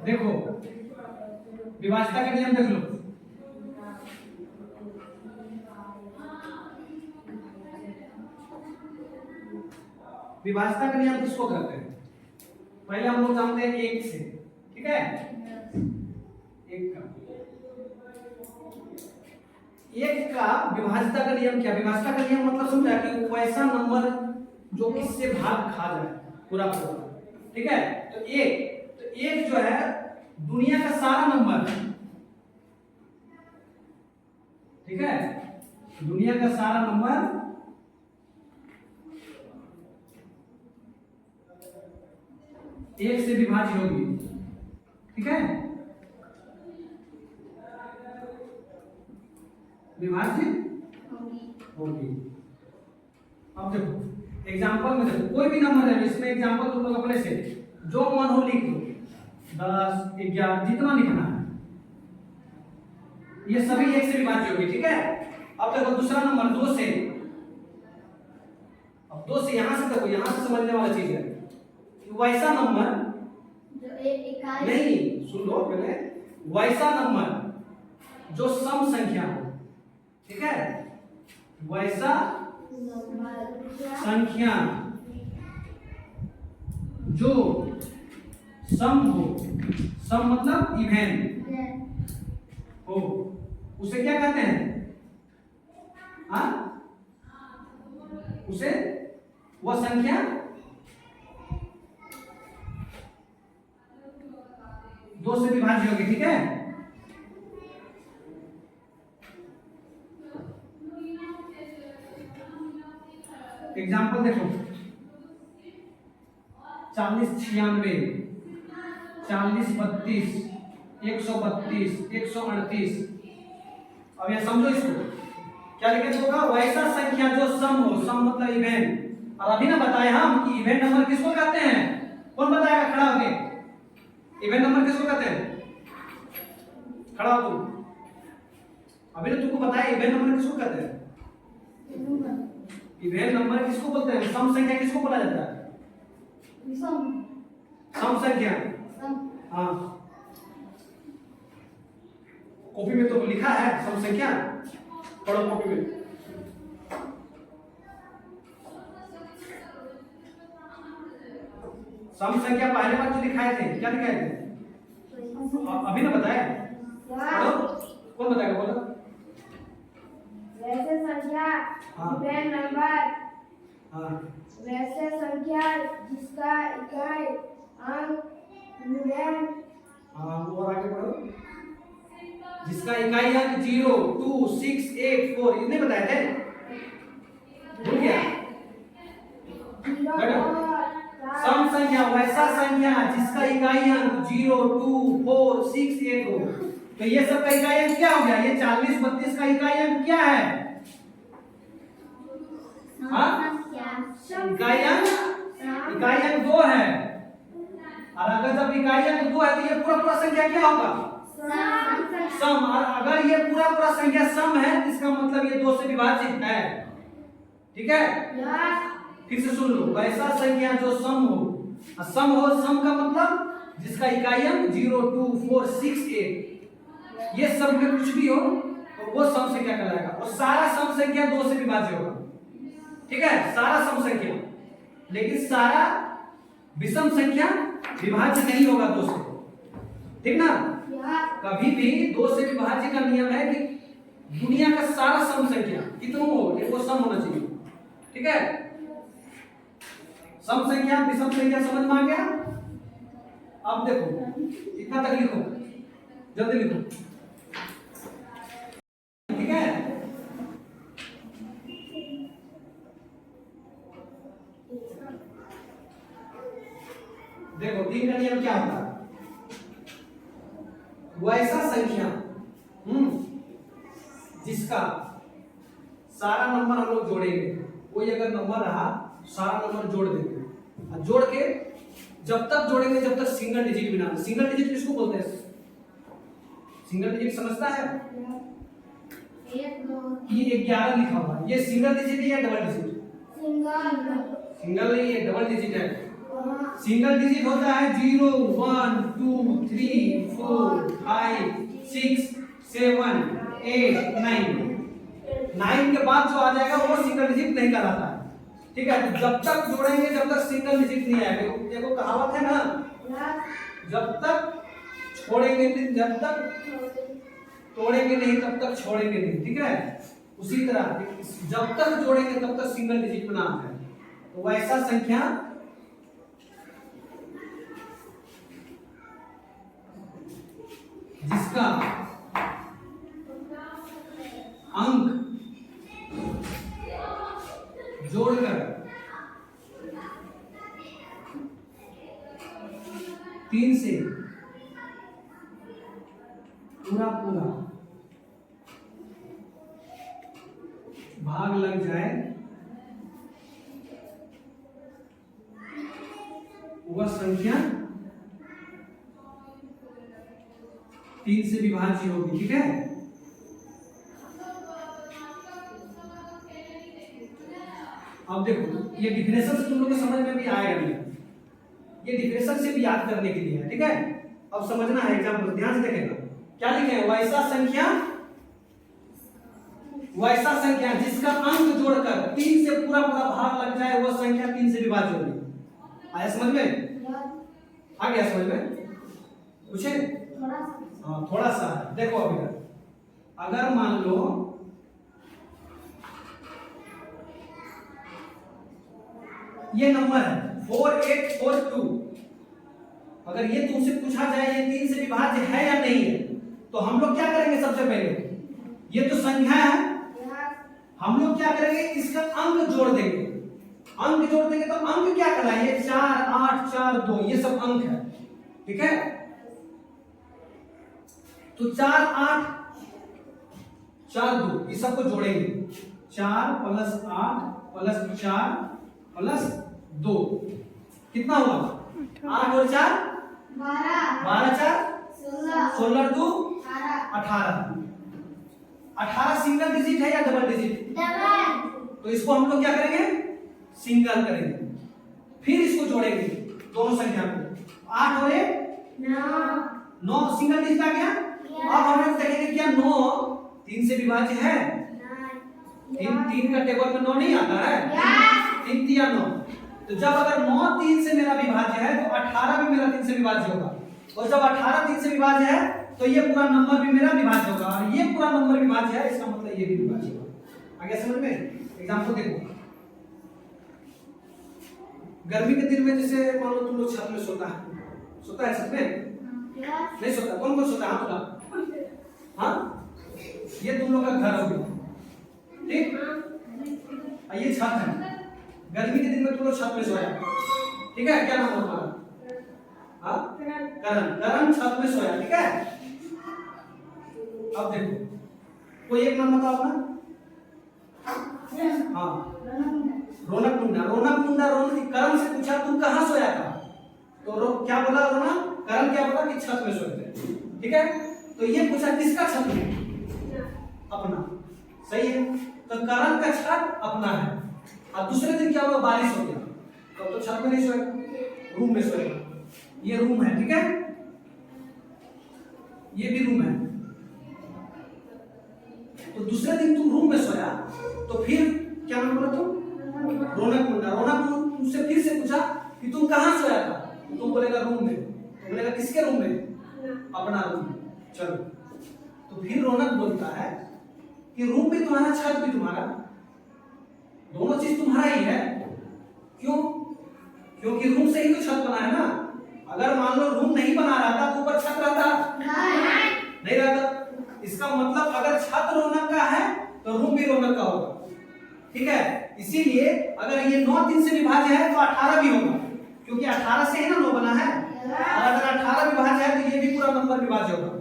देखो विभाजता का नियम देख लो। विभाजता का नियम किसको कहते हैं? पहले हम लोग जानते हैं एक से, ठीक है? एक का विभाजता का नियम क्या? विभाजता का नियम मतलब समझा कि वैसा नंबर जो किससे भाग खा जाए पूरा पूरा, ठीक है? तो एक जो है दुनिया का सारा नंबर, ठीक है? दुनिया का सारा नंबर एक से विभाज्य होगी, ठीक है? विभाज्य होगी। अब देखो एग्जांपल में देखो, कोई भी नंबर है इसमें एग्जांपल तुम लोग अपने से जो मन हो लिख दो, 10 11 जितना लिखना है, ये सभी एक से विभाज्य होगी, ठीक है? अब देखो दूसरा नंबर 2 से, अब 2 से यहां से देखो, यहां से समझने वाला चीज है वैसा नंबर जो एक इकाई नहीं, सुन लो पहले, वैसा नंबर जो सम संख्या हो, ठीक है? वैसा संख्या जो सम हो, सम मतलब इवन हो, उसे क्या कहते हैं? हाँ, उसे वह संख्या दो से विभाज्य होगी, ठीक है? एग्जाम्पल देखो 40 96 40 32 132 138। अब यह समझो इसको क्या लिखे होगा? वैसा संख्या जो सम हो, सम मतलब इवेंट। और अभी ना बताए हम कि इवेंट नंबर किसको कहते हैं? कौन बताएगा खड़ा होके? इवेंट नंबर किसको कहते हैं? खड़ा हो तुम, अभी तो तुमको बताया इवेंट नंबर किसको कहते हैं? इवेंट नंबर किसको बोलते हैं? सम संख्या किसको बोला जाता है? सम संख्या। हाँ, कॉपी में तो लिखा है सम संख्या, पढ़ो कॉपी में। सम संख्या पहले बार जो लिखाए थे, क्या लिखाए थे? अभी ना बताया, पढ़ो, कौन बताएगा? बोलो। वैसे संख्या इवेंट नंबर, हाँ, वैसे संख्या जिसका इकाई अंक इवेंट, हाँ, और आगे बढ़ो। जिसका इकाई अंक 0 2 6 8 4 इतने बताए थे, भूल गया? सम संख्या वैसा संख्या जिसका इकाई अंक 0 2 4 6 8 हो। तो ये सब का इकाई अंक क्या हो गया? ये 40 32 का इकाई अंक क्या है? इकाई अंक 2 है। और अगर जब इकाई अंक 2 है तो ये पूरा संख्या क्या होगा? सम। और अगर ये पूरा संख्या सम है तो इसका मतलब ये 2 से विभाजित है, ठीक है? फिर से सुन लो, वैसा संख्या जो सम हो, सम हो, सम का मतलब जिसका इकाई अंक 0 2 4 6 8, ये सब में कुछ भी हो तो वो सम संख्या कहलाएगा। और सारा सम संख्या 2 से विभाज्य होगा, ठीक है? सारा सम संख्या, लेकिन सारा विषम संख्या विभाज्य नहीं होगा 2 से, ठीक ना? कभी भी 2 से विभाज्य का नियम है कि दुनिया का सारा सम संख्या कितना हो वो सम होना चाहिए, ठीक है? सम संख्या विषम संख्या समझ में आ गया? अब देखो इतना तक लिखो, जल्दी लिखो, ठीक है? देखो 3 का नियम क्या होता है? वैसा संख्या जिसका सारा नंबर हम लोग जोड़ेंगे, कोई अगर नंबर रहा सारा नंबर जोड़ देंगे, और जोड़ के जब तक जोड़ेंगे जब तक सिंगल डिजिट भी ना आए। सिंगल डिजिट किसको बोलते हैं? सिंगल डिजिट समझता है? एक दो ये 11 लिखा हुआ है, ये सिंगल डिजिट है या डबल डिजिट? सिंगल सिंगल नहीं है, डबल डिजिट है। सिंगल डिजिट होता है 0 1 2 3 4 5 6 7 8 9। 9 के बाद जो आ जाएगा वो सिंगल डिजिट नहीं कहलाता है। ठीक है, तो जब तक जोड़ेंगे जब तक सिंगल डिजिट नहीं आएगा। देखो कहावत है ना, जब तक छोड़ेंगे नहीं, जब तक तोड़ेंगे नहीं तब तक छोड़ेंगे नहीं। ठीक है, उसी तरह जब तक जोड़ेंगे तब तक सिंगल डिजिट बना है। तो वैसा संख्या जिसका अंक जोड़कर 3 से पूरा भाग लग जाए वह संख्या 3 से विभाज्य होगी। ठीक है, अब देखो ये डिफिनेशन से तुम लोग को समझ में भी आएगा नहीं, ये डिफिनेशन से भी याद करने के लिए है। ठीक है, अब समझना है, एग्जाम्पल ध्यान से देखेगा। क्या लिखे हैं? वैसा संख्या जिसका अंक जोड़कर 3 से पूरा भाग लग जाए वह संख्या 3 से विभाज्य होगी। आया समझ में? आ गया समझ में? पूछे? हाँ थोड़ा सा। देखो अभी अगर मान लो ये नंबर है 4842, अगर ये तुमसे पूछा जाए ये 3 से विभाज्य है या नहीं है, तो हम लोग क्या करेंगे? सबसे पहले ये तो संख्या है, हम लोग क्या करेंगे? इसका अंक जोड़ देंगे। अंक जोड़ देंगे तो अंक क्या कहलाएंगे? 4 8 4 2, ये सब अंक है। ठीक है, तो 4 8 4 2 इस सबको जोड़ेंगे। 4 + 8 + 4 + 2 कितना हुआ? 8 और 4 12, 12 4 16 2 18। 18 सिंगल डिजिट है या डबल डिजिट? डबल। तो इसको हम लोग क्या करेंगे? सिंगल करेंगे, फिर इसको जोड़ेंगे दोनों संख्या को। 8 और 1 9 सिंगल डिजिट आ गया। अब हम लोग देखेंगे क्या 9 3 से विभाज्य है? 3 का टेबल में 9 नहीं आता है? 3 3 9। तो जब अगर 9 3 से मेरा विभाज्य है तो 18 भी मेरा 3 से विभाज्य होगा, और जब 18 3 से विभाज्य है तो ये पूरा नंबर भी मेरा विभाज्य होगा, और ये पूरा नंबर विभाज्य है, इसका मतलब ये भी विभाज्य होगा। आगे समझ में? एग्जांपल देखो, गर्मी के दिन में जैसे मान लो तुम लोग छत में सोता है छत में? नहीं सोता? कौन कौन सोता है? हाथ उठाओ। हाँ, ये तुम लोग का घर हो गया। ठीक, ये छत है। गर्मी के दिन में तुम लोग छत में सोया। ठीक है, क्या नाम है तुम्हारा? हाँ, करण छत में सोया। ठीक है, अब देखो कोई एक नाम बताओ अपना। हाँ, रौनक मुंडा। करण से पूछा तुम कहाँ सोया था, तो क्या बोला रौनक? करण क्या बोला कि छत में सोए थे। ठीक है, तो ये पूछा किसका छत में? अपना। सही है, तो करण का छत अपना है। और दूसरे दिन क्या हुआ? बारिश हो गया, तो छत में नहीं सोएगा, रूम में सोएगा। ये रूम है। ठीक है, ये भी रूम है। तो दूसरे दिन तुम रूम में सोया, तो फिर क्या नाम बोला तुम? रौनक मुंडा। तुमसे फिर से पूछा कि तुम कहाँ सोया था, तो तुम बोलेगा रूम में। तो बोलेगा किसके रूम में? अपना रूम में। चलो, तो फिर रौनक बोलता है कि रूम भी तुम्हारा, छत भी तुम्हारा, दोनों चीज तुम्हारा ही है। क्यों? क्योंकि रूम से ही तो छत बना है ना। अगर मान लो रूम नहीं बना रहता तो ऊपर छत रहता? नहीं रहता। इसका मतलब अगर छत रौनक का है तो रूम भी रौनक का होगा। ठीक है, इसीलिए अगर ये 9 3 से विभाज्य है तो 18 भी होगा, क्योंकि 18 से ही ना 9 बना है। और अगर 18 विभाज्य है तो ये भी पूरा नंबर विभाज्य होगा।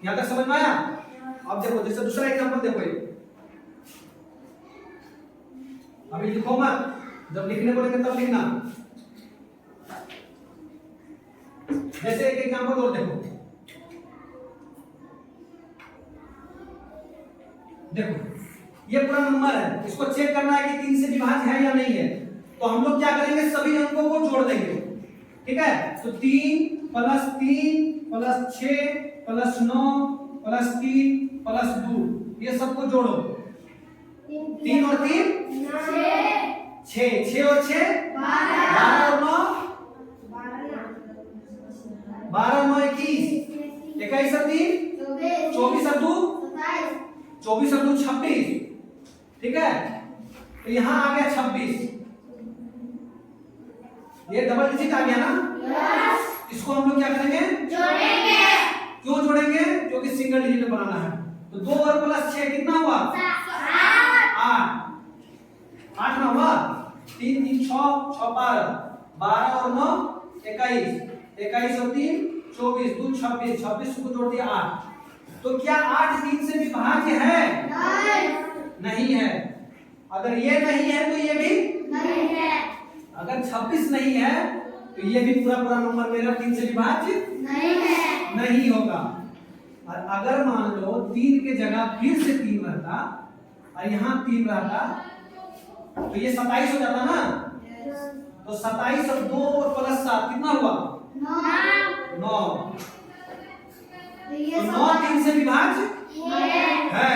यहाँ तक समझ में आया? अब देखो, जैसे दूसरा एग्जांपल देखो, ये अभी लिखो मत, जब लिखने बोलेंगे तब लिखना। जैसे एक एग्जांपल और देखो, देखो ये पूरा नंबर है, इसको चेक करना है कि 3 से विभाज्य है या नहीं है। तो हम लोग क्या करेंगे, सभी अंकों को जोड़ देंगे। ठीक है, तो 3 + 3 + 6 + 9 + 3 + 2 ये सबको जोड़ो। 3 और 3 6, 6 और 6 12 और 9 12 और 9 21, 21 और 3 24 और 2 24 और 2 26। ठीक है, तो यहां आ गया 26, ये डबल डिजिट आ गया ना। इसको हम लोग क्या करेंगे, जोड़ेंगे। क्यों जोड़ेंगे, क्योंकि सिंगल डिजिट में बनाना है। तो 2 और + 6 कितना हुआ, 8 8 ना हुआ, 3 3 6 6 12 12 और 9 21 21 और 3 24 2 26 26 को जोड़ दिया 8। तो क्या 8 3 से विभाज्य है, नहीं है। अगर ये नहीं है तो ये भी नहीं है। अगर 26 नहीं है तो ये भी पूरा नंबर मेरा 3 से विभाज्य नहीं होगा। और अगर मान लो 3 के जगह फिर से 3 रहता और यहाँ 3 रहता तो ये 27 हो जाता ना। तो 27 और 2 + 7 कितना हुआ, 9। तो 9 3 से विभाज्य है।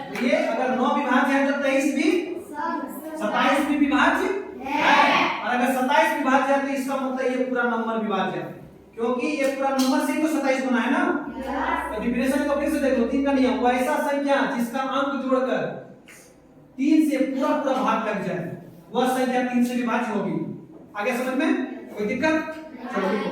तो ये अगर 9 विभाज्य है तो 23 भी 27 भी विभाज्य है। और अगर 27 विभाज्य है तो इसका मतलब ये पूरा नंबर विभाज्य है, क्योंकि ये पूरा नंबर से ही तो 27 बना है ना। तो डिफिनेशन को फिर से देखो, 3 का नियम, वो ऐसा संख्या जिसका अंक जोड़कर 3 से पूरा भाग लग जाए वह संख्या 3 से विभाज्य होगी। आगे समझ में कोई दिक्कत, चलो देखो।